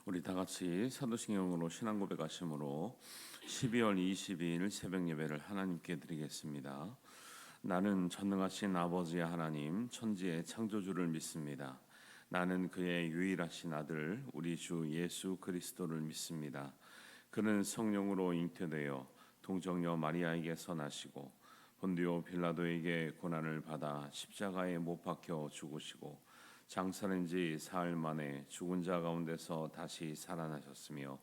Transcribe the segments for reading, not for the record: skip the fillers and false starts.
우리 다 같이 사도신경으로 신앙 고백하심으로 12월 22일 새벽 예배를 하나님께 드리겠습니다. 나는 전능하신 아버지의 하나님 천지의 창조주를 믿습니다. 나는 그의 유일하신 아들 우리 주 예수 그리스도를 믿습니다. 그는 성령으로 잉태되어 동정녀 마리아에게서 나시고 본디오 빌라도에게 고난을 받아 십자가에 못 박혀 죽으시고 장사된 지 사흘 만에 죽은 자 가운데서 다시 살아나셨으며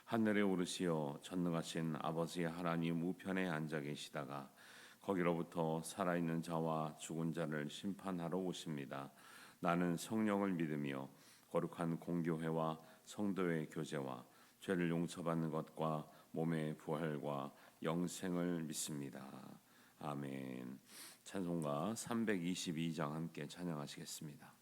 하늘에 오르시어 전능하신 아버지 하나님 우편에 앉아 계시다가 거기로부터 살아있는 자와 죽은 자를 심판하러 오십니다. 나는 성령을 믿으며 거룩한 공교회와 성도의 교제와 죄를 용서받는 것과 몸의 부활과 영생을 믿습니다. 아멘. 찬송가 322장 함께 찬양하시겠습니다.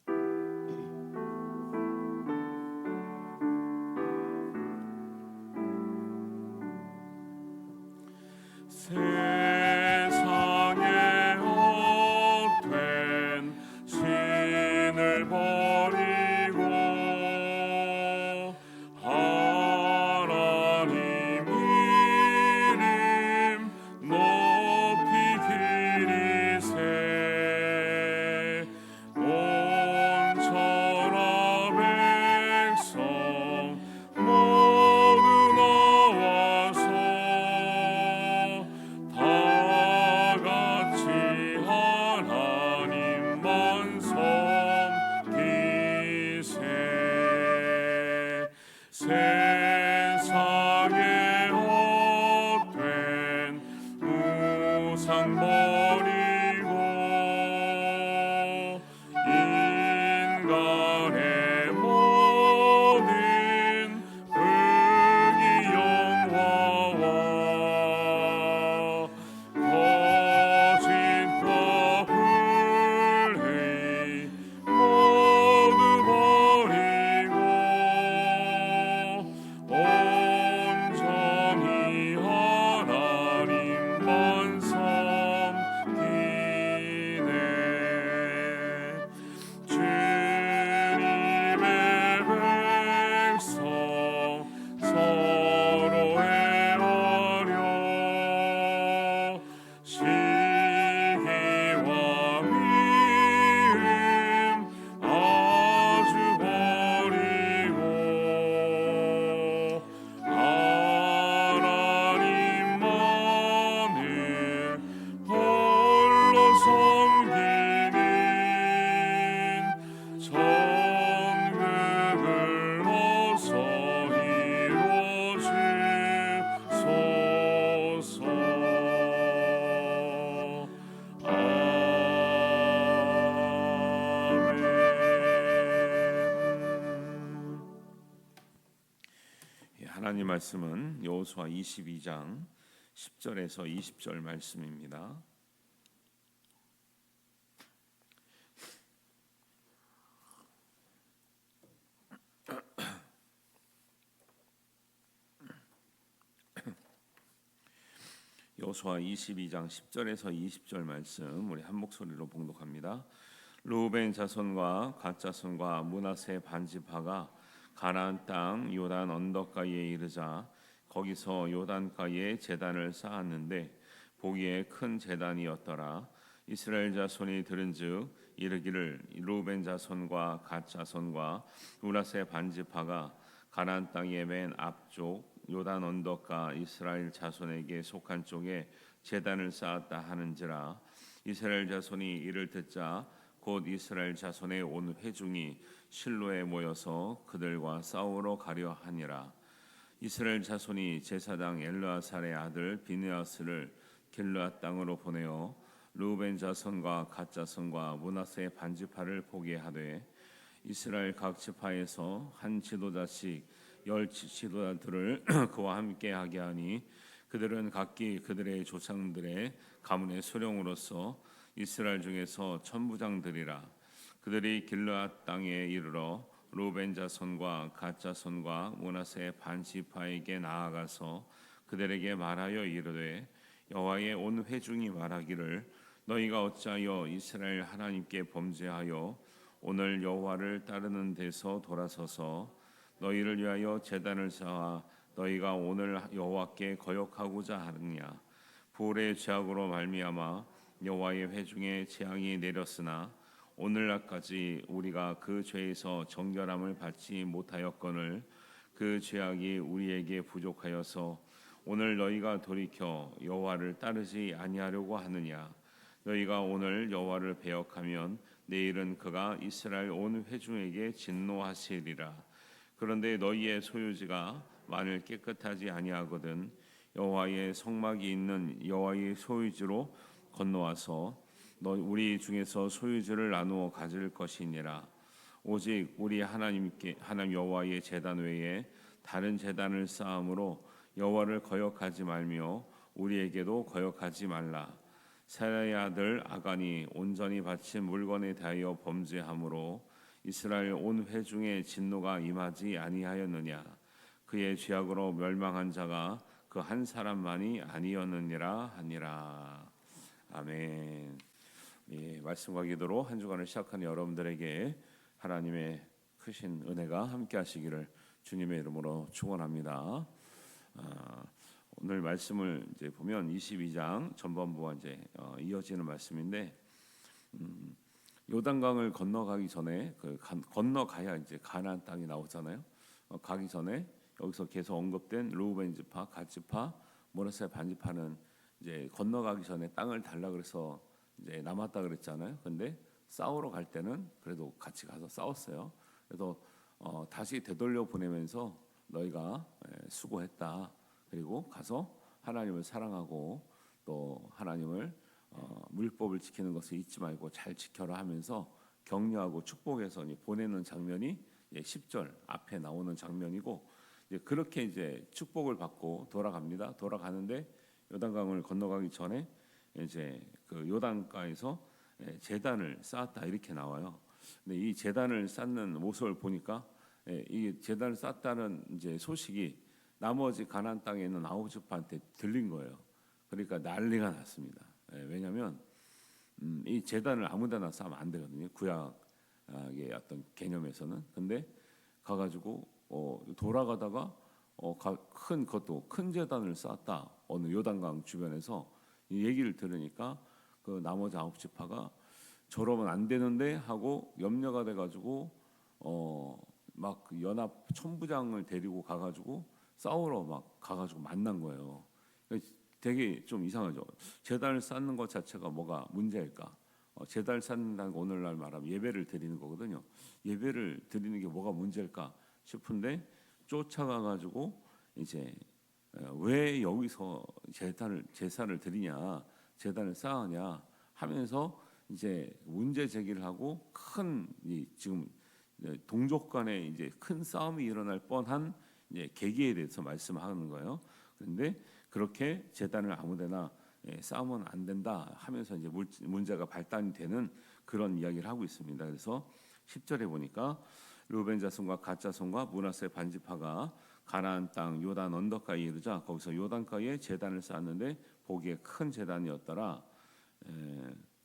세상에 헛된 신을 버리고 하나님 이름 높이 기리세 온 천하 백성 모두 나와서 다 같이 하나님만 섬기세 세상에 헛된 우상 버리고 인간의 모든 의영화와 거짓과 불의 모두 버리고 온전히 하나님만 섬기네 주님의 백성 서로 헤아려 시기와 미움 아주 버리고 하나님만을 홀로 섬기는 천국을 어서 이루어주소서. 아멘. 하나님 말씀은 여호수아 22장 10절에서 20절 말씀입니다. 여호수아 22장 10절에서 20절 말씀 우리 한 목소리로 봉독합니다. 르우벤 자손과 갓 자손과 므낫세 반지파가 가나안 땅 요단 언덕가에 이르자 거기서 요단가에 제단을 쌓았는데 보기에 큰 제단이었더라. 이스라엘 자손이 들은즉 이르기를 르우벤 자손과 갓 자손과 므낫세 반지파가 가나안 땅의 맨 앞쪽 요단 언덕가 이스라엘 자손에게 속한 쪽에 제단을 쌓았다 하는지라. 이스라엘 자손이 이를 듣자 곧 이스라엘 자손의 온 회중이 실로에 모여서 그들과 싸우러 가려 하니라. 이스라엘 자손이 제사장 엘르아살의 아들 비느하스를 길르앗 땅으로 보내어 르우벤 자손과 갓 자손과 므낫세 반지파를 보게 하되 이스라엘 각 지파에서 한 지도자씩 10 지도자들을 그와 함께 하게 하니 그들은 각기 그들의 조상들의 가문의 수령으로서 이스라엘 중에서 천부장들이라. 그들이 길르앗 땅에 이르러 르우벤 자손과 갓 자손과 므낫세 반지파에게 나아가서 그들에게 말하여 이르되 여호와의 온 회중이 말하기를 너희가 어찌하여 이스라엘 하나님께 범죄하여 오늘 여호와를 따르는 데서 돌아서서 너희를 위하여 제단을 쌓아 너희가 오늘 여호와께 거역하고자 하느냐. 불의 죄악으로 말미암아 여호와의 회중에 재앙이 내렸으나 오늘날까지 우리가 그 죄에서 정결함을 받지 못하였거늘 그 죄악이 우리에게 부족하여서 오늘 너희가 돌이켜 여호와를 따르지 아니하려고 하느냐. 너희가 오늘 여호와를 배역하면 내일은 그가 이스라엘 온 회중에게 진노하시리라. 그런데 너희의 소유지가 만일 깨끗하지 아니하거든 여호와의 성막이 있는 여호와의 소유지로 건너와서 우리 중에서 소유지를 나누어 가질 것이니라. 오직 우리 하나님 여호와의 제단 외에 다른 제단을 쌓음으로 여호와를 거역하지 말며 우리에게도 거역하지 말라. 사라의 아들 아간이 온전히 바친 물건에 대하여 범죄함으로 이스라엘 온 회중에 진노가 임하지 아니하였느냐. 그의 죄악으로 멸망한 자가 그 한 사람만이 아니었느니라 하니라. 아멘. 예, 말씀과 기도로 한 주간을 시작하는 여러분들에게 하나님의 크신 은혜가 함께 하시기를 주님의 이름으로 축원합니다. 오늘 말씀을 이제 보면 22장 전반부와 이제 이어지는 말씀인데 요단강을 건너가기 전에 건너가야 이제 가나안 땅이 나오잖아요. 가기 전에 여기서 계속 언급된 르우벤 지파, 갓 지파, 므낫세 반 지파는 이제 건너가기 전에 땅을 달라 그래서 이제 남았다 그랬잖아요. 근데 싸우러 갈 때는 그래도 같이 가서 싸웠어요. 그래서 다시 되돌려 보내면서 너희가 수고했다. 그리고 가서 하나님을 사랑하고 또 하나님을 율법을 지키는 것을 잊지 말고 잘 지켜라 하면서 격려하고 축복해서 보내는 장면이 10절 앞에 나오는 장면이고 그렇게 이제 축복을 받고 돌아갑니다. 돌아가는데 요단강을 건너가기 전에 이제 그 요단가에서 제단을 쌓았다 이렇게 나와요. 근데 이 제단을 쌓는 모습을 보니까 이 제단을 쌓았다는 이제 소식이 나머지 가나안 땅에 있는 아홉 지파한테 들린 거예요. 그러니까 난리가 났습니다. 왜냐하면 이 제단을 아무데나 쌓으면 안 되거든요. 구약의 어떤 개념에서는. 근데 가가지고 돌아가다가 큰 제단을 쌓았다. 어느 요단강 주변에서 이 얘기를 들으니까 그 나머지 아홉 지파가 저러면 안 되는데 하고 염려가 돼가지고 막 연합 천부장을 데리고 가가지고 싸우러 막 가가지고 만난 거예요. 되게 좀 이상하죠. 제단을 쌓는 것 자체가 뭐가 문제일까? 제단을 쌓는다는 거 오늘날 말하면 예배를 드리는 거거든요. 예배를 드리는 게 뭐가 문제일까 싶은데 쫓아가가지고 이제 왜 여기서 제사를 드리냐, 제단을 쌓으냐 하면서 이제 문제 제기를 하고 지금 동족 간에 이제 큰 싸움이 일어날 뻔한 이제 계기에 대해서 말씀하는 거예요. 그런데 그렇게 제단을 아무데나 쌓으면 안 된다 하면서 이제 문제가 발단이 되는 그런 이야기를 하고 있습니다. 그래서 10절에 보니까 르우벤 자손과 갓 자손과 므낫세 반 지파가 가나안 땅 요단 언덕가에 이르자 거기서 요단가에 제단을 쌓았는데 보기에 큰 제단이었더라.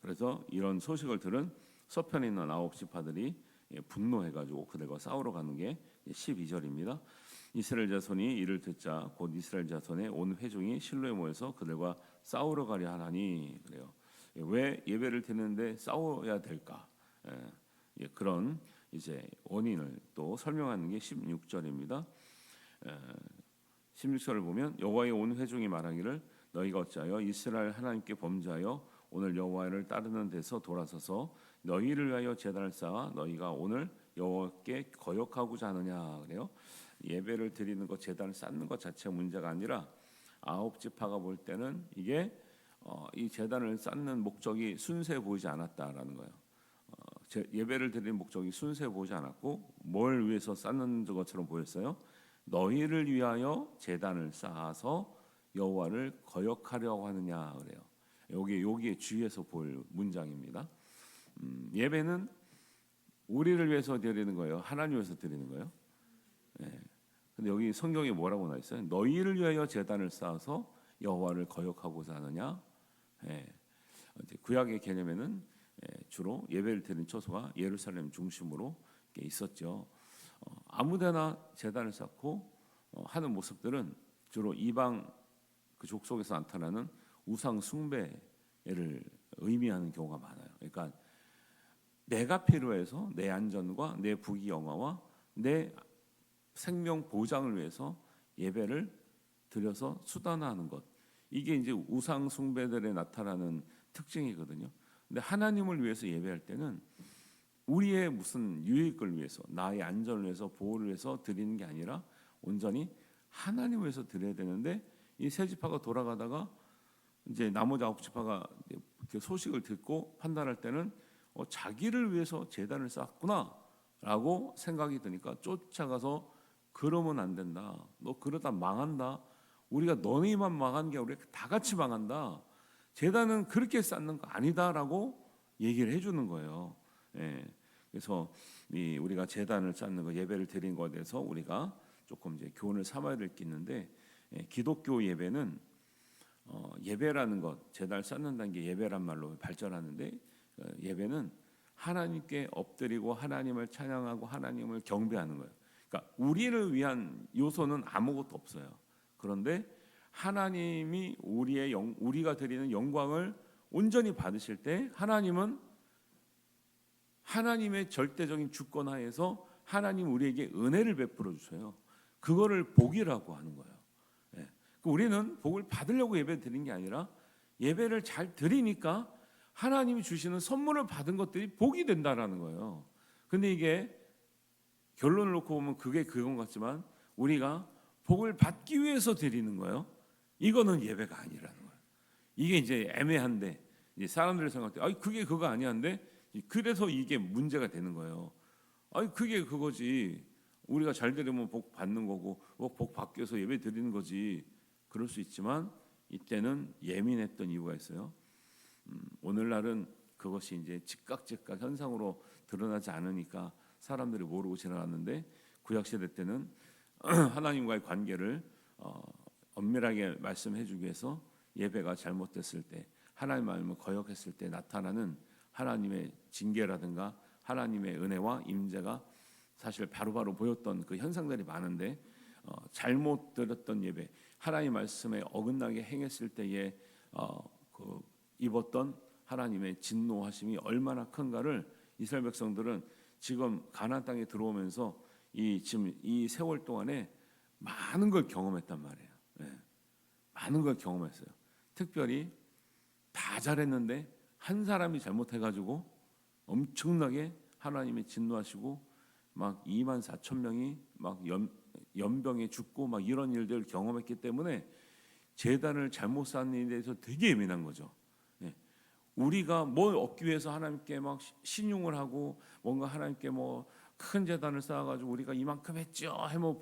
그래서 이런 소식을 들은 서편에 있는 아홉 지파들이 분노해가지고 그들과 싸우러 가는 게 12절입니다. 이스라엘 자손이 이를 듣자 곧 이스라엘 자손의 온 회중이 실로에 모여서 그들과 싸우러 가려 하나니. 그래요. 왜 예배를 드리는데 싸워야 될까? 그런 이제 원인을 또 설명하는 게 16절입니다. 16절을 보면 여호와의 온 회중이 말하기를 너희가 어찌하여 이스라엘 하나님께 범죄하여 오늘 여호와를 따르는 데서 돌아서서 너희를 위하여 제단을 쌓아 너희가 오늘 여호와께 거역하고자 하느냐. 그래요. 예배를 드리는 것, 제단을 쌓는 것 자체가 문제가 아니라 아홉 지파가 볼 때는 이게 이 제단을 쌓는 목적이 순수해 보이지 않았다라는 거예요. 예배를 드리는 목적이 순수해 보이지 않았고 뭘 위해서 쌓는 것처럼 보였어요. 너희를 위하여 제단을 쌓아서 여호와를 거역하려고 하느냐 그래요. 여기에 주의해서 볼 문장입니다. 예배는 우리를 위해서 드리는 거예요. 하나님 위해서 드리는 거예요. 근데 여기 성경에 뭐라고 나와 있어요? 너희를 위하여 제단을 쌓아서 여호와를 거역하고자 하느냐. 구약의 개념에는 주로 예배를 드리는 처소가 예루살렘 중심으로 있었죠. 아무데나 제단을 쌓고 하는 모습들은 주로 이방 그 족속에서 나타나는 우상 숭배를 의미하는 경우가 많아요. 그러니까 내가 필요해서 내 안전과 내 부귀 영화와 내 생명 보장을 위해서 예배를 드려서 수단화하는 것, 이게 이제 우상 숭배들에 나타나는 특징이거든요. 근데 하나님을 위해서 예배할 때는 우리의 무슨 유익을 위해서, 나의 안전을 위해서, 보호를 위해서 드리는 게 아니라 온전히 하나님을 위해서 드려야 되는데, 이 세 지파가 돌아가다가 이제 나머지 9지파가 소식을 듣고 판단할 때는 자기를 위해서 제단을 쌓았구나라고 생각이 드니까 쫓아가서 그러면 안 된다. 너 그러다 망한다. 우리가 너희만 망한 게 우리가 다 같이 망한다. 제단은 그렇게 쌓는 거 아니다라고 얘기를 해주는 거예요. 예. 그래서 우리가 제단을 쌓는 거, 예배를 드리는 것에 대해서 우리가 조금 이제 교훈을 삼아야 될 게 있는데, 기독교 예배는 예배라는 것, 제단을 쌓는다는 게 예배란 말로 발전하는데, 예배는 하나님께 엎드리고 하나님을 찬양하고 하나님을 경배하는 거예요. 그러니까 우리를 위한 요소는 아무것도 없어요. 그런데 하나님이 우리가 드리는 영광을 온전히 받으실 때 하나님은 하나님의 절대적인 주권하에서 하나님 우리에게 은혜를 베풀어 주셔요. 그거를 복이라고 하는 거예요. 예. 우리는 복을 받으려고 예배 드리는 게 아니라 예배를 잘 드리니까 하나님이 주시는 선물을 받은 것들이 복이 된다라는 거예요. 근데 이게 결론을 놓고 보면 그게 그건 같지만 우리가 복을 받기 위해서 드리는 거예요. 이거는 예배가 아니라는 거예요. 이게 이제 애매한데 이제 사람들이 생각할 때 그게 그거 아니한데, 그래서 이게 문제가 되는 거예요. 그게 그거지. 우리가 잘 드리면 복 받는 거고 복 받기 위해서 예배 드리는 거지. 그럴 수 있지만 이때는 예민했던 이유가 있어요. 오늘날은 그것이 이제 즉각 현상으로 드러나지 않으니까 사람들이 모르고 지나갔는데, 구약시대 때는 하나님과의 관계를 엄밀하게 말씀해주기 위해서 예배가 잘못됐을 때, 하나님 마음을 거역했을 때 나타나는 하나님의 징계라든가 하나님의 은혜와 임재가 사실 바로바로 보였던 그 현상들이 많은데, 잘못 드렸던 예배, 하나님 말씀에 어긋나게 행했을 때에 입었던 하나님의 진노하심이 얼마나 큰가를 이스라엘 백성들은 지금 가나안 땅에 들어오면서 지금 이 세월 동안에 많은 걸 경험했단 말이에요. 네. 많은 걸 경험했어요. 특별히 다 잘했는데 한 사람이 잘못해가지고 엄청나게 하나님이 진노하시고 막 24,000명이 막 연병에 죽고 막 이런 일들을 경험했기 때문에 제단을 잘못 쌓는 일에 대해서 되게 예민한 거죠. 네. 우리가 뭘 얻기 위해서 하나님께 막 신용을 하고 뭔가 하나님께 뭐 큰 제단을 쌓아가지고 우리가 이만큼 했죠 해뭐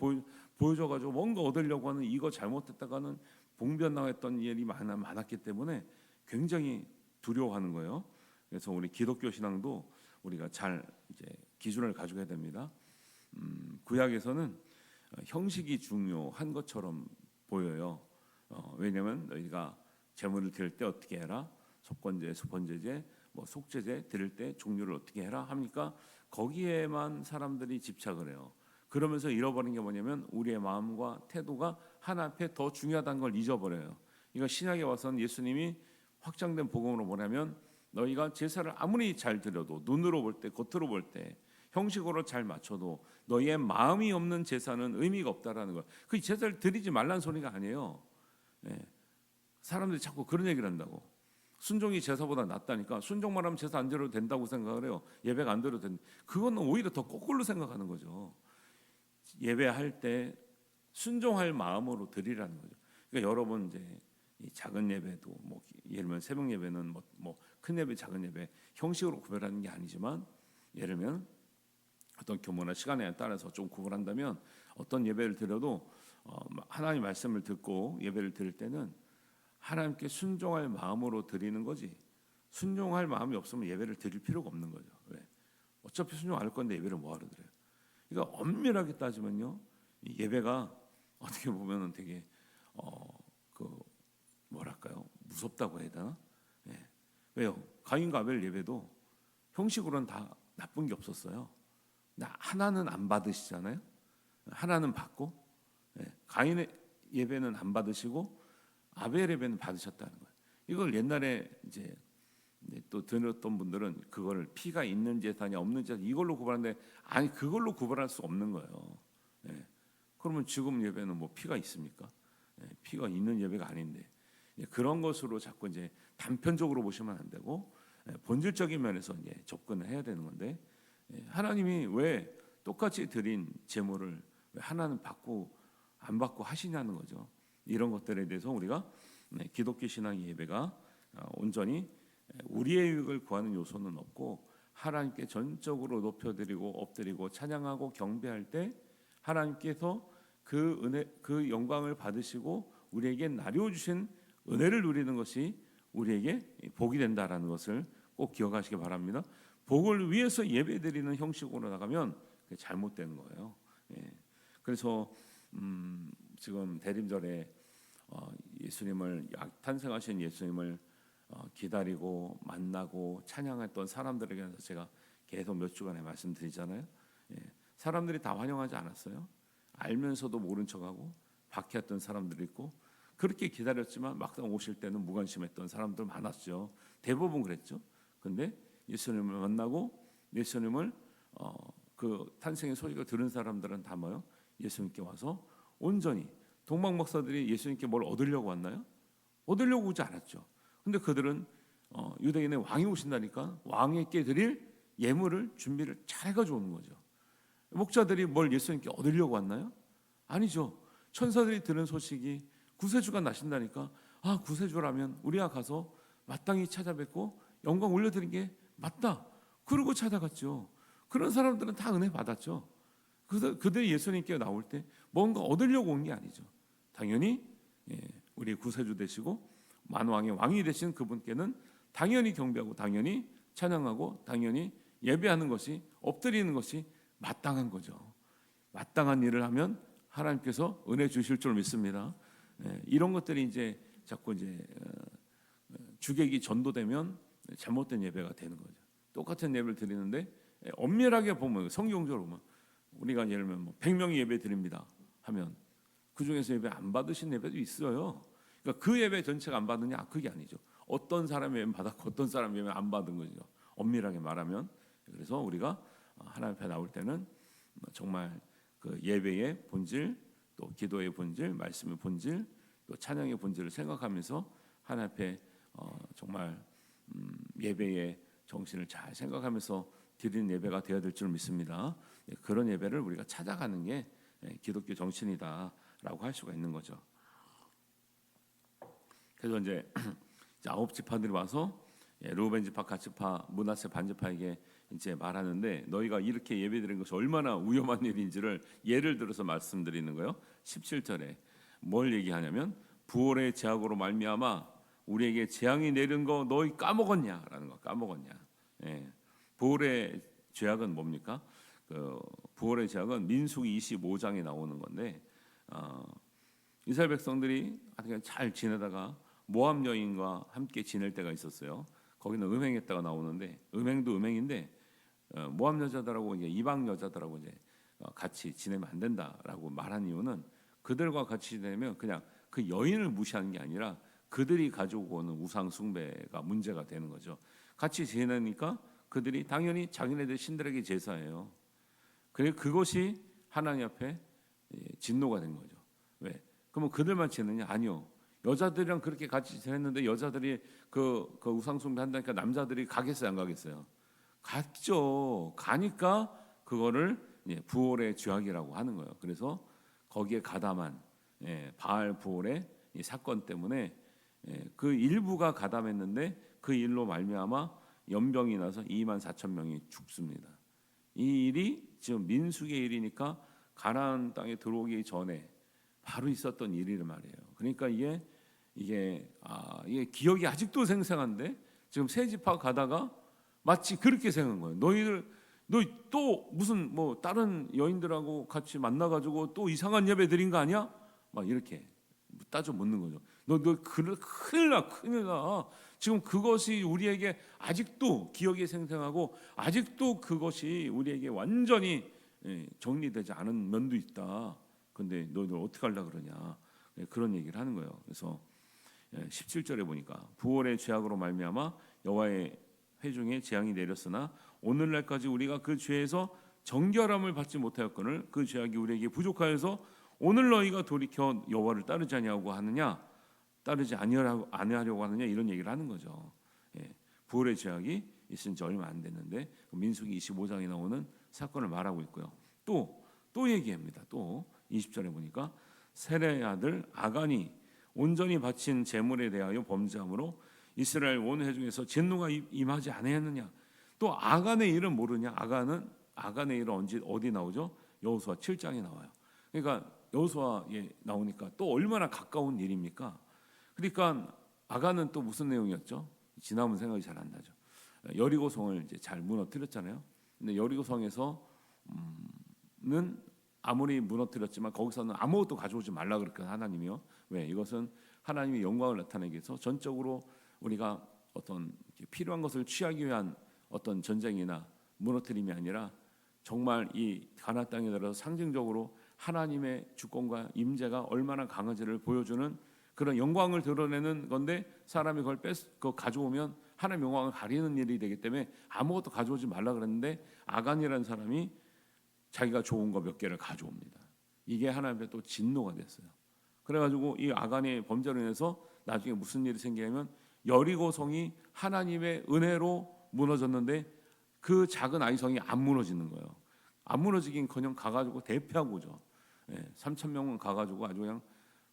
보여줘가지고 뭔가 얻으려고 하는, 이거 잘못했다가는 봉변당했던 일이 많았기 때문에 굉장히 두려워하는 거예요. 그래서 우리 기독교 신앙도 우리가 잘 이제 기준을 가지고 해야 됩니다. 구약에서는 형식이 중요한 것처럼 보여요. 왜냐하면 너희가 제물을 드릴 때 어떻게 해라, 속건제, 수번제제, 뭐 속죄제 드릴 때 종류를 어떻게 해라 합니까? 거기에만 사람들이 집착을 해요. 그러면서 잃어버린 게 뭐냐면 우리의 마음과 태도가 하나 앞에 더 중요하다는 걸 잊어버려요. 이거 신약에 와서는 예수님이 확장된 복음으로 뭐냐면, 너희가 제사를 아무리 잘 드려도, 눈으로 볼 때, 겉으로 볼 때, 형식으로 잘 맞춰도 너희의 마음이 없는 제사는 의미가 없다라는 거. 그 제사를 드리지 말라는 소리가 아니에요. 네. 사람들이 자꾸 그런 얘기를 한다고. 순종이 제사보다 낫다니까. 순종만 하면 제사 안 드려도 된다고 생각을 해요. 예배가 안 드려도 된다. 그거는 오히려 더 거꾸로 생각하는 거죠. 예배할 때 순종할 마음으로 드리라는 거죠. 그러니까 여러분 이제 이 작은 예배도 뭐 예를 들면 새벽 예배는 뭐 큰 예배, 작은 예배 형식으로 구별하는 게 아니지만, 예를 들면 어떤 규모나 시간에 따라서 좀 구분한다면 어떤 예배를 드려도 하나님 말씀을 듣고 예배를 드릴 때는 하나님께 순종할 마음으로 드리는 거지, 순종할 마음이 없으면 예배를 드릴 필요가 없는 거죠. 왜? 어차피 순종 안 할 건데 예배를 뭐하러 드려요? 그러니까 엄밀하게 따지면요, 이 예배가 어떻게 보면은 되게 뭐랄까요, 무섭다고 해야 되나? 왜요? 가인과 아벨 예배도 형식으로는 다 나쁜 게 없었어요. 하나는 안 받으시잖아요. 하나는 받고, 가인의 예배는 안 받으시고 아벨 예배는 받으셨다는 거예요. 이걸 옛날에 이제 또 들었던 분들은 그거를 피가 있는 제사냐 없는 제사 이걸로 구분하는데, 아니 그걸로 구분할 수 없는 거예요. 그러면 지금 예배는 뭐 피가 있습니까? 피가 있는 예배가 아닌데, 그런 것으로 자꾸 이제 단편적으로 보시면 안 되고 본질적인 면에서 이제 접근을 해야 되는 건데, 하나님이 왜 똑같이 드린 제물을 왜 하나는 받고 안 받고 하시냐는 거죠. 이런 것들에 대해서 우리가 기독교 신앙의 예배가 온전히 우리의 유익을 구하는 요소는 없고, 하나님께 전적으로 높여드리고 엎드리고 찬양하고 경배할 때 하나님께서 그 은혜, 그 영광을 받으시고 우리에게 나누어 주신 은혜를 누리는 것이 우리에게 복이 된다라는 것을 꼭 기억하시기 바랍니다. 복을 위해서 예배드리는 형식으로 나가면 그게 잘못되는 거예요. 그래서 지금 대림절에 예수님을 탄생하신 예수님을 기다리고 만나고 찬양했던 사람들에게 대해서 제가 계속 몇 주간에 말씀드리잖아요. 사람들이 다 환영하지 않았어요. 알면서도 모른 척하고 박해했던 사람들이 있고, 그렇게 기다렸지만 막상 오실 때는 무관심했던 사람들 많았죠. 대부분 그랬죠. 근데 예수님을 만나고 예수님을 그 탄생의 소식을 들은 사람들은 다 뭐요? 예수님께 와서 온전히, 동방 목사들이 예수님께 뭘 얻으려고 왔나요? 얻으려고 오지 않았죠. 근데 그들은 유대인의 왕이 오신다니까 왕에게 드릴 예물을 준비를 잘 해가지고 오는 거죠. 목자들이 뭘 예수님께 얻으려고 왔나요? 아니죠. 천사들이 들은 소식이 구세주가 나신다니까, 구세주라면 우리가 가서 마땅히 찾아뵙고 영광 올려드린 게 맞다, 그러고 찾아갔죠. 그런 사람들은 다 은혜 받았죠. 그들이 예수님께 나올 때 뭔가 얻으려고 온 게 아니죠. 당연히 우리 구세주 되시고 만왕의 왕이 되신 그분께는 당연히 경배하고 당연히 찬양하고 당연히 예배하는 것이, 엎드리는 것이 마땅한 거죠. 마땅한 일을 하면 하나님께서 은혜 주실 줄 믿습니다. 이런 것들이 이제 자꾸 이제 주객이 전도되면 잘못된 예배가 되는 거죠. 똑같은 예배를 드리는데 엄밀하게 보면, 성경적으로 보면 우리가 예를 들면 100명이 예배 드립니다 하면 그 중에서 예배 안 받으신 예배도 있어요. 그러니까 그 예배 전체가 안 받느냐, 그게 아니죠. 어떤 사람이 예배 받았고 어떤 사람이 예배 안 받은 거죠. 엄밀하게 말하면. 그래서 우리가 하나님 앞에 나올 때는 정말 그 예배의 본질, 또 기도의 본질, 말씀의 본질, 또 찬양의 본질을 생각하면서 하나님 앞에 정말 예배의 정신을 잘 생각하면서 드리는 예배가 되어야 될 줄 믿습니다. 그런 예배를 우리가 찾아가는 게 기독교 정신이다라고 할 수가 있는 거죠. 그래서 이제 9지파들이 와서 르우벤 지파, 갓 지파, 므낫세 반 지파에게 이제 말하는데, 너희가 이렇게 예배드리는 것이 얼마나 위험한 일인지를 예를 들어서 말씀드리는 거예요. 17절에 뭘 얘기하냐면, 부활의 제약으로 말미암아 우리에게 재앙이 내린 거 너희 까먹었냐라는 거. 까먹었냐. 부활의 죄악은 뭡니까? 그 부활의 죄악은 민수기 25장에 나오는 건데, 이스라엘 백성들이 그냥 잘 지내다가 모압 여인과 함께 지낼 때가 있었어요. 거기는 음행했다가 나오는데, 음행도 음행인데 모압 여자들하고 이제 이방 여자들하고 이제 같이 지내면 안 된다라고 말한 이유는, 그들과 같이 지내면 그냥 그 여인을 무시하는 게 아니라 그들이 가지고 오는 우상 숭배가 문제가 되는 거죠. 같이 지내니까 그들이 당연히 자기네들 신들에게 제사해요. 그리고 그것이 하나님 앞에 진노가 된 거죠. 왜? 그러면 그들만 지내느냐? 아니요. 여자들이랑 그렇게 같이 지냈는데 여자들이 그 우상 숭배 한다니까 남자들이 가겠어요, 안 가겠어요? 갔죠. 가니까 그거를 부올의 죄악이라고 하는 거예요. 그래서 거기에 가담한 바알 부올의 이 사건 때문에 그 일부가 가담했는데 그 일로 말미암아 연병이 나서 24,000명이 죽습니다. 이 일이 지금 민수기의 일이니까 가나안 땅에 들어오기 전에 바로 있었던 일이란 말이에요. 그러니까 이게 기억이 아직도 생생한데, 지금 세 지파 가다가 마치 그렇게 생각한 거예요. 너희 또 무슨 뭐 다른 여인들하고 같이 만나가지고 또 이상한 예배 드린 거 아니야? 막 이렇게 따져 묻는 거죠. 큰일 나. 지금 그것이 우리에게 아직도 기억이 생생하고 아직도 그것이 우리에게 완전히 정리되지 않은 면도 있다. 근데 너희들 어떻게 하려고 그러냐. 그런 얘기를 하는 거예요. 그래서 17절에 보니까 부월의 죄악으로 말미암아 여호와의 회중에 재앙이 내렸으나 오늘날까지 우리가 그 죄에서 정결함을 받지 못하였거늘 그 죄악이 우리에게 부족하여서 오늘 너희가 돌이켜 여호와를 따르지 아니하고 하느냐, 따르지 아니하려고 하느냐, 이런 얘기를 하는 거죠. 부월의 죄악이 있은 지 얼마 안 됐는데 민수기 25장에 나오는 사건을 말하고 있고요. 또 얘기합니다. 또 20절에 보니까 세레의 아들 아간이 온전히 바친 제물에 대하여 범죄함으로 이스라엘 온 회중에서 진노가 임하지 아니하느냐. 또 아간의 일은 모르냐? 아간의 일은 어디 나오죠? 여호수아 7장에 나와요. 그러니까 여호수아에 나오니까 또 얼마나 가까운 일입니까? 그러니까 아간은 또 무슨 내용이었죠? 지나면 생각이 잘 안 나죠. 여리고성을 이제 잘 무너뜨렸잖아요. 근데 여리고성에서는 아무리 무너뜨렸지만 거기서는 아무것도 가져오지 말라 그랬거든요. 하나님이요. 왜? 이것은 하나님의 영광을 나타내기 위해서 전적으로 우리가 어떤 필요한 것을 취하기 위한 어떤 전쟁이나 무너뜨림이 아니라 정말 이 가나안 땅에 들어서 상징적으로 하나님의 주권과 임재가 얼마나 강한지를 보여주는 그런 영광을 드러내는 건데 사람이 그걸 그거 가져오면 하나님의 영광을 가리는 일이 되기 때문에 아무것도 가져오지 말라 그랬는데 아간이라는 사람이 자기가 좋은 거 몇 개를 가져옵니다. 이게 하나님의 또 진노가 됐어요. 그래가지고 이 아간의 범죄로 인해서 나중에 무슨 일이 생기냐면 여리고성이 하나님의 은혜로 무너졌는데 그 작은 아이성이 안 무너지는 거예요. 안 무너지긴커녕 가가지고 대피하고 오죠. 3,000명은 가가지고 아주 그냥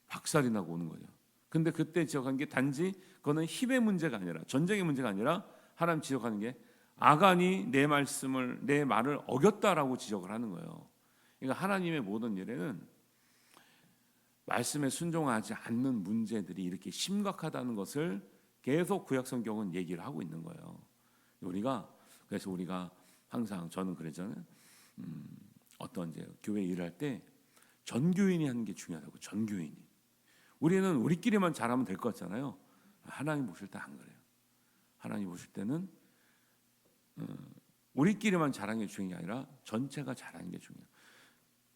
박살이 나고 오는 거죠. 근데 그때 지적한 게 단지 그거는 힘의 문제가 아니라 전쟁의 문제가 아니라 하나님 지적하는 게 아간이 내 말을 어겼다라고 지적을 하는 거예요. 그러니까 하나님의 모든 일에는 말씀에 순종하지 않는 문제들이 이렇게 심각하다는 것을 계속 구약 성경은 얘기를 하고 있는 거예요. 그래서 우리가 항상 저는 그러잖아요. 어떤 이제 교회 일할 때 전교인이 하는 게 중요하다고. 전교인이. 우리는 우리끼리만 잘하면 될 것 같잖아요. 하나님 보실 때 안 그래요. 하나님 보실 때는 우리끼리만 잘하는 게 중요한 게 아니라 전체가 잘하는 게 중요해요.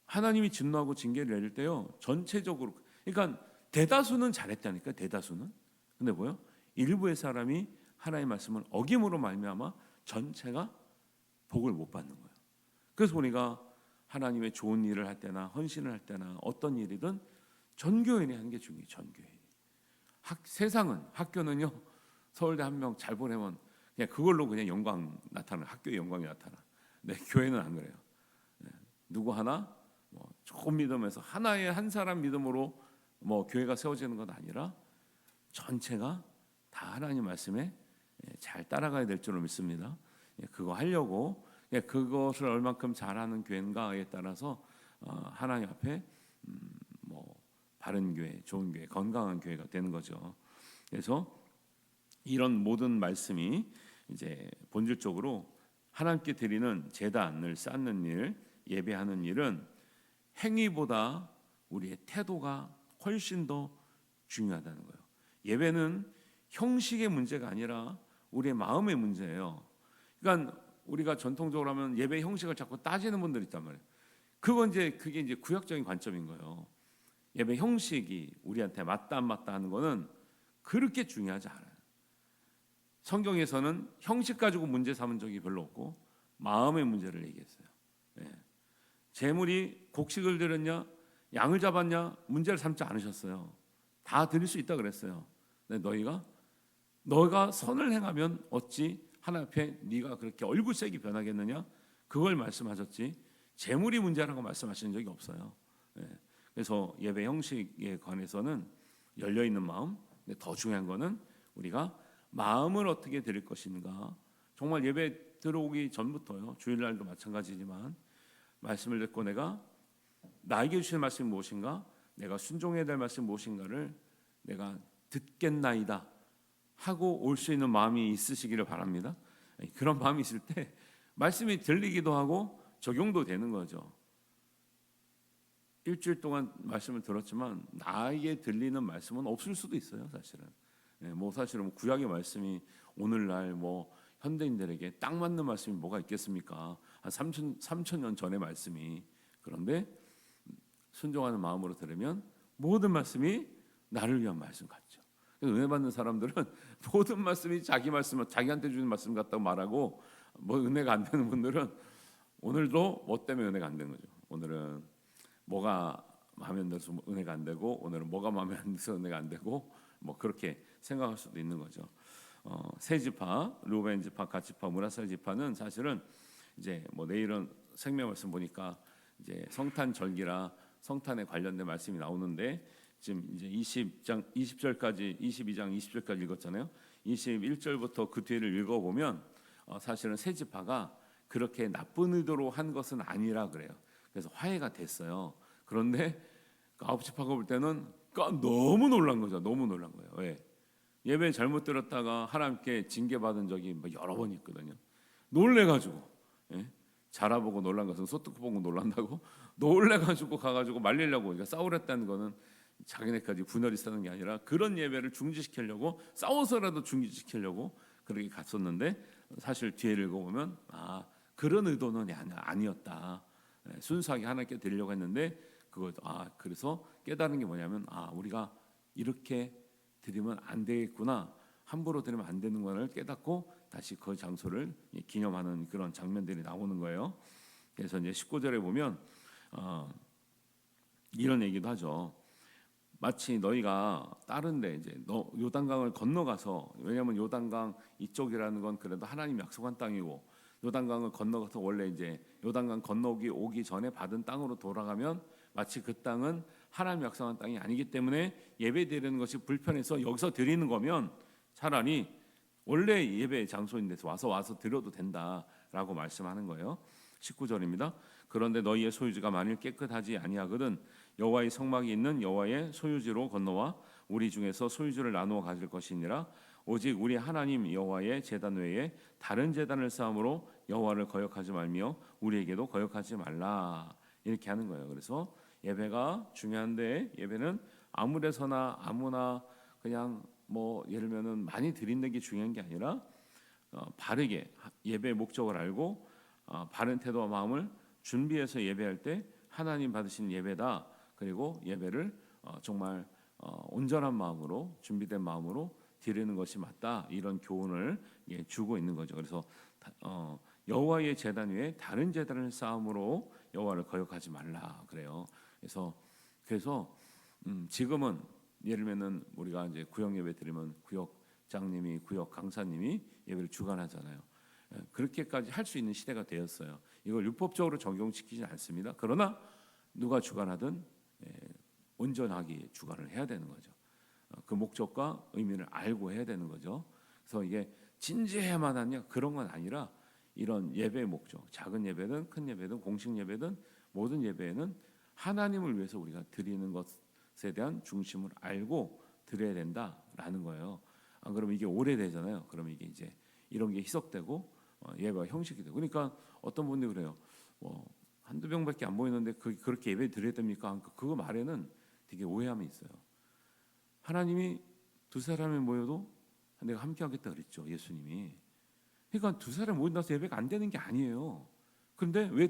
하나님이 진노하고 징계를 내릴 때요, 전체적으로, 그러니까 대다수는 잘했다니까. 대다수는. 근데 뭐요? 일부의 사람이 하나님의 말씀을 어김으로 말미암아 전체가 복을 못 받는 거예요. 그래서 우리가 하나님의 좋은 일을 할 때나 헌신을 할 때나 어떤 일이든 전교인이 하는 게 중요해요. 전교인. 세상은, 학교는요, 서울대 한 명 잘 보내면 그냥 그걸로 그냥 영광 나타나, 학교의 영광이 나타나. 네, 교회는 안 그래요. 누구 하나 조금 믿음에서 하나의 한 사람 믿음으로 교회가 세워지는 건 아니라 전체가 다 하나님 말씀에 잘 따라가야 될 줄로 믿습니다. 그거 하려고 그것을 얼만큼 잘하는 교회인가에 따라서 하나님 앞에 바른 교회, 좋은 교회, 건강한 교회가 되는 거죠. 그래서 이런 모든 말씀이 이제 본질적으로 하나님께 드리는 제단을 쌓는 일, 예배하는 일은 행위보다 우리의 태도가 훨씬 더 중요하다는 거예요. 예배는 형식의 문제가 아니라 우리의 마음의 문제예요. 그러니까 우리가 전통적으로 하면 예배 형식을 자꾸 따지는 분들이 있단 말이에요. 그게 이제 구약적인 관점인 거예요. 예배 형식이 우리한테 맞다 안 맞다 하는 거는 그렇게 중요하지 않아요. 성경에서는 형식 가지고 문제 삼은 적이 별로 없고 마음의 문제를 얘기했어요. 제물이 곡식을 드렸냐, 양을 잡았냐 문제를 삼지 않으셨어요. 다 드릴 수 있다 그랬어요. 근데 너희가 선을 행하면 어찌 하나님 앞에 네가 그렇게 얼굴색이 변하겠느냐, 그걸 말씀하셨지 제물이 문제라고 말씀하신 적이 없어요. 그래서 예배 형식에 관해서는 열려 있는 마음. 근데 더 중요한 거는 우리가 마음을 어떻게 드릴 것인가. 정말 예배 들어오기 전부터요, 주일날도 마찬가지지만 말씀을 듣고 내가 나에게 주신 말씀이 무엇인가, 내가 순종해야 될 말씀이 무엇인가를 내가 듣겠나이다 하고 올 수 있는 마음이 있으시기를 바랍니다. 그런 마음이 있을 때 말씀이 들리기도 하고 적용도 되는 거죠. 일주일 동안 말씀을 들었지만 나에게 들리는 말씀은 없을 수도 있어요, 사실은. 뭐 사실은 구약의 말씀이 오늘날 뭐 현대인들에게 딱 맞는 말씀이 뭐가 있겠습니까? 한 3천 년 전의 말씀이. 그런데 순종하는 마음으로 들으면 모든 말씀이 나를 위한 말씀 같죠. 은혜 받는 사람들은 모든 말씀이 자기 말씀, 자기한테 주는 말씀 같다고 말하고, 뭐 은혜가 안 되는 분들은 오늘도 뭐 때문에 은혜가 안 되는 거죠. 오늘은 뭐가 마음에 안 들어서 은혜가 안 되고, 오늘은 뭐가 마음에 안 들어서 은혜가 안 되고, 뭐 그렇게 생각할 수도 있는 거죠. 세 지파, 루벤 지파, 갓 지파, 므낫세 지파는 사실은 이제 뭐 내일은 생명 말씀 보니까 이제 성탄 절기라 성탄에 관련된 말씀이 나오는데, 지금 이제 20절까지 22장 20절까지 읽었잖아요. 21절부터 그 뒤를 읽어보면 사실은 세 지파가 그렇게 나쁜 의도로 한 것은 아니라 그래요. 그래서 화해가 됐어요. 그런데 아홉 지파가 볼 때는 너무 놀란 거죠. 너무 놀란 거예요. 왜? 예배 잘못 들었다가 하나님께 징계받은 적이 여러 번 있거든요. 놀래가지고, 예? 자라보고 놀란 것은 소뚜껑 보고 놀란다고 놀래가지고 가가지고 말리려고, 그러니까 싸우랬다는 거는 자기네까지 분열이 쓰는 게 아니라 그런 예배를 중지시키려고, 싸워서라도 중지시키려고 그렇게 갔었는데, 사실 뒤에 읽어보면 그런 의도는 아니었다. 순수하게 하나님께 드리려고 했는데, 그래서 깨달은 게 뭐냐면 우리가 이렇게 드리면 안 되겠구나, 함부로 드리면 안 되는 것을 깨닫고 다시 그 장소를 기념하는 그런 장면들이 나오는 거예요. 그래서 이제 19절에 보면 이런 얘기도 하죠. 마치 너희가 다른데 이제 요단강을 건너가서, 왜냐하면 요단강 이쪽이라는 건 그래도 하나님 약속한 땅이고, 요단강을 건너가서 원래 이제 요단강 건너기 오기 전에 받은 땅으로 돌아가면 마치 그 땅은 하나님 약속한 땅이 아니기 때문에 예배 드리는 것이 불편해서 여기서 드리는 거면 차라리 원래 예배 장소인 데서 와서 드려도 된다라고 말씀하는 거예요. 19절입니다. 그런데 너희의 소유지가 만일 깨끗하지 아니하거든 여호와의 성막이 있는 여호와의 소유지로 건너와 우리 중에서 소유지를 나누어 가질 것이니라. 오직 우리 하나님 여호와의 제단 외에 다른 제단을 쌓음으로 여호와를 거역하지 말며 우리에게도 거역하지 말라, 이렇게 하는 거예요. 그래서 예배가 중요한데, 예배는 아무데서나 아무나 그냥 뭐 예를 들면은 많이 드리는 게 중요한 게 아니라 바르게 예배의 목적을 알고 바른 태도와 마음을 준비해서 예배할 때 하나님 받으신 예배다. 그리고 예배를 정말 온전한 마음으로, 준비된 마음으로 드리는 것이 맞다, 이런 교훈을 주고 있는 거죠. 그래서 여호와의 제단 위에 다른 제단을 쌓음으로 여호와를 거역하지 말라 그래요. 그래서 지금은 예를 들면은 우리가 이제 구역 예배 드리면 구역장님이, 구역 강사님이 예배를 주관하잖아요. 그렇게까지 할 수 있는 시대가 되었어요. 이걸 율법적으로 적용시키지 않습니다. 그러나 누가 주관하든 온전하게 주관을 해야 되는 거죠. 그 목적과 의미를 알고 해야 되는 거죠. 그래서 이게 진지해야만 하냐, 그런 건 아니라 이런 예배의 목적, 작은 예배든 큰 예배든 공식 예배든 모든 예배에는 하나님을 위해서 우리가 드리는 것에 대한 중심을 알고 드려야 된다라는 거예요. 안 그러면 이게 오래되잖아요. 그러면 이게 이제 이런 게 희석되고 예배가 형식이 되고. 그러니까 어떤 분들이 그래요. 한두 명밖에 안 보이는데 그렇게 예배 드려야 됩니까? 그거 말에는 되게 오해함이 있어요. 하나님이 두 사람이 모여도 내가 함께 하겠다 그랬죠, 예수님이. 그러니까 두 사람 모인다서 예배가 안 되는 게 아니에요. 그런데 왜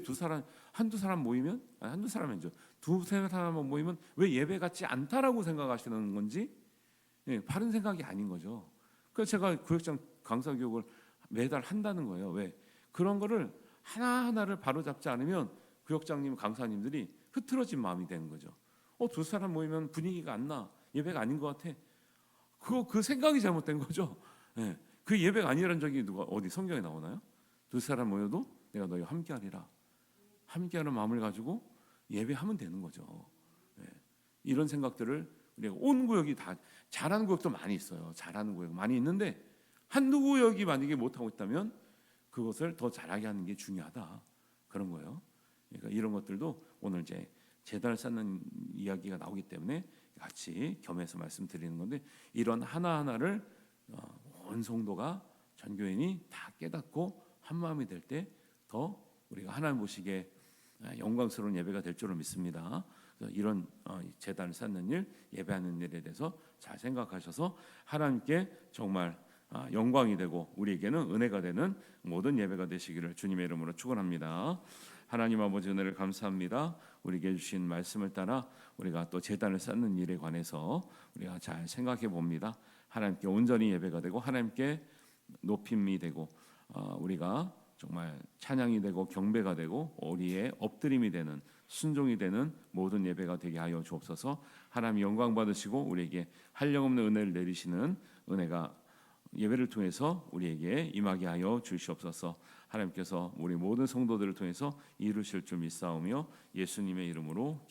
한두 사람 모이면, 한두 사람이 아니죠, 두세 사람만 모이면 왜 예배 같지 않다라고 생각하시는 건지 바른 생각이 아닌 거죠. 그래서 제가 구역장 강사 교육을 매달 한다는 거예요. 왜? 그런 거를 하나하나를 바로잡지 않으면 구역장님, 강사님들이 흐트러진 마음이 되는 거죠. 두 사람 모이면 분위기가 안 나, 예배가 아닌 것 같아. 그 생각이 잘못된 거죠. 그 예배가 아니라는 적이 누가 어디 성경에 나오나요? 두 사람 모여도 내가 너희와 함께하리라. 함께하는 마음을 가지고 예배하면 되는 거죠. 이런 생각들을 우리가 온 구역이 다, 잘하는 구역도 많이 있어요. 잘하는 구역 많이 있는데 한두 구역이 만약에 못하고 있다면 그것을 더 잘하게 하는 게 중요하다, 그런 거예요. 그러니까 이런 것들도 오늘 이제 제단을 쌓는 이야기가 나오기 때문에 같이 겸해서 말씀드리는 건데, 이런 하나하나를 온 성도가, 전교인이 다 깨닫고 한 마음이 될 때 더 우리가 하나님 보시기에 영광스러운 예배가 될 줄을 믿습니다. 그래서 이런 제단을 쌓는 일, 예배하는 일에 대해서 잘 생각하셔서 하나님께 정말 영광이 되고 우리에게는 은혜가 되는 모든 예배가 되시기를 주님의 이름으로 축원합니다. 하나님 아버지 은혜를 감사합니다. 우리에게 주신 말씀을 따라 우리가 또 제단을 쌓는 일에 관해서 우리가 잘 생각해 봅니다. 하나님께 온전히 예배가 되고 하나님께 높임이 되고 우리가 정말 찬양이 되고 경배가 되고 우리의 엎드림이 되는 순종이 되는 모든 예배가 되게 하여 주옵소서. 하나님 영광 받으시고 우리에게 한량없는 은혜를 내리시는 은혜가 예배를 통해서 우리에게 임하게 하여 주시옵소서. 하나님께서 우리 모든 성도들을 통해서 이루실 줄 믿사오며 예수님의 이름으로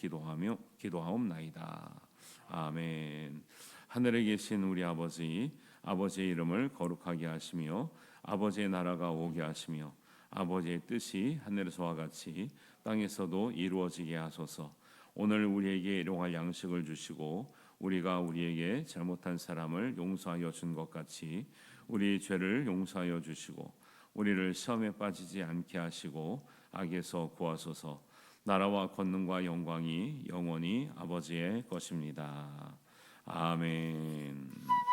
기도하옵나이다. 아멘. 하늘에 계신 우리 아버지, 아버지의 이름을 거룩하게 하시며 아버지의 나라가 오게 하시며 아버지의 뜻이 하늘에서와 같이 땅에서도 이루어지게 하소서. 오늘 우리에게 일용할 양식을 주시고 우리가 우리에게 잘못한 사람을 용서하여 준 것 같이 우리 죄를 용서하여 주시고 우리를 시험에 빠지지 않게 하시고 악에서 구하소서. 나라와 권능과 영광이 영원히 아버지의 것입니다. 아멘.